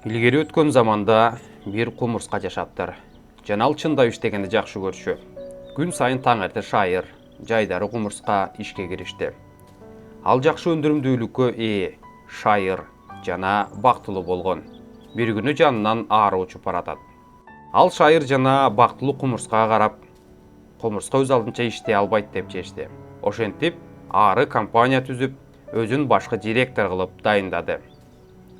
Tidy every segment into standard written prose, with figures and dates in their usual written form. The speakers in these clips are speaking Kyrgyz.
Илгери өткөн заманда бир кумурска жашаптыр. Жана ал чындап иштегенди жакшы көрчү. Күн сайын таңерте шайыр, жайдары кумурска ишке киришти. Ал жакшы өндүрүмдүүлүккө ээ, шайыр жана бактылуу болгон. Бир күнү жанынан ары учуп баратат. Ал шайыр жана бактылуу кумурскага карап, кумурска өз алдынча иштей албайт деп чечти. Ошентип, ары компания түзүп, өзүн башкы директор кылып дайындады.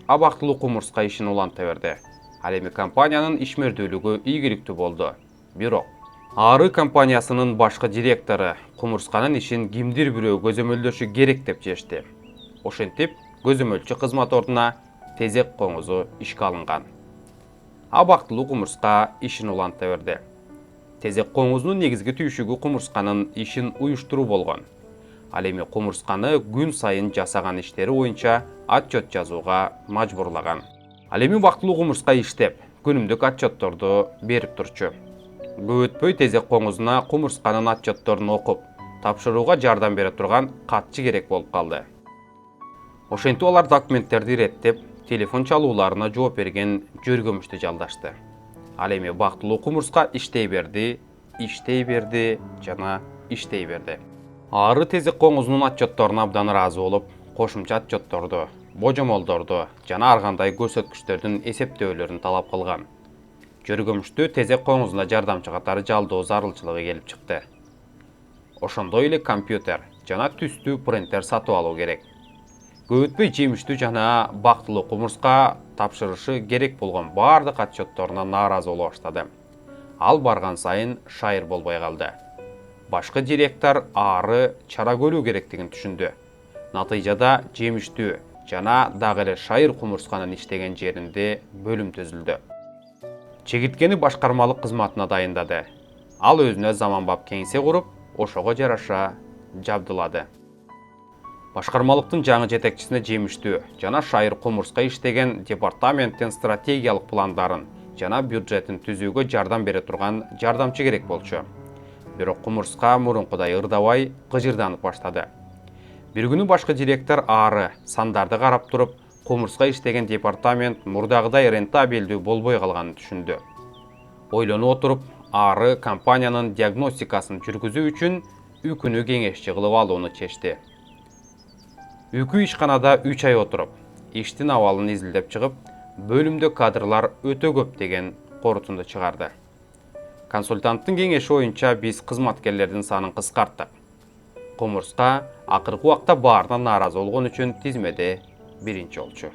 А бактылуу кумурска ишин уланта берди. Ал эми компаниянын ишмердүүлүгү ийгиликтүү болду. Бирок ары компаниясынын башкы директору кумурсканын ишин кимдир бирөө көзөмөлдөшү керек деп чечти. Ошентип, көзөмөлчү кызмат ордуна тезек коңузу ишке алынган. А бактылуу кумурска ишин уланта берди. Тезек коңузунун негизги түйшүгү кумурсканын ишин уюштуруу болгон. Ал эми кумурсканы күн сайын жасаган иштери боюнча отчет жазууга мажбурлаган. Ал эми бактылуу кумурска иштеп, күнүмдүк отчетторду берип турчу. Көп өтпөй тезек коңузуна кумурсканын отчетторун окуп, тапшырууга жардам бере турган катчы керек болуп калды. Ошентип алар документтерди иреттеп, телефон чалууларына жооп берген жөргөмүштү жалдашты. Ал эми бактылуу кумурска иштей берди жана иштей берди. Ары тезек коңузунун отчетторуна абдан ыраазы болуп, кошумча отчетторду, божомолдорду жана ар кандай көрсөткүчтөрдүн эсептөөлөрүн талап кылган. Жөргөмүштү тезек коңузуна жардамчы катары жалдоо зарылчылыгы келип чыкты. Ошондой эле компьютер жана түстүү принтер сатып алуу керек. Көп өтпөй жемиштүү жана бактылуу кумурска тапшырышы керек болгон бардык отчетторуна нааразы боло баштады. Ал барган сайын шайыр болбой калды. Башкы директор ары чара көрүү керектигин түшүндү. Натыйжада жемиштүү жана дагы эле шайыр кумурсканын иштеген жеринде бөлүм түзүлдү. Чегирткени башкармалык кызматына дайындады. Ал өзүнө заманбап кеңсе куруп, ошого жараша жабдылады. Башкармалыктын жаңы жетекчисине жемиштүү жана шайыр кумурска иштеген департаменттин стратегиялык пландарын жана бюджетин түзүүгө жардам бере турган жардамчы керек болчу. Бирок кумурска мурункудай ырдабай, кыжырданып баштады. Бир күнү башкы директор ары сандарды карап туруп, кумурска иштеген департамент мурдагыдай рентабелдүү болбой калганын түшүндү. Ойлонуп отуруп, ары компаниянын диагностикасын жүргүзүү үчүн ÜКүнү кеңешчи кылып алууну чечти. ÜКү ишканада 3 ай отуруп, иштин абалын изилдеп чыгып, бөлүмдө кадрлар өтө көп деген корутунду чыгарды. Консультанттын кеңеши боюнча биз кызматкерлердин санын кыскарттык. Кумурска акыркы убакта баарынан нааразы болгон үчүн тизмеде биринчи болчу.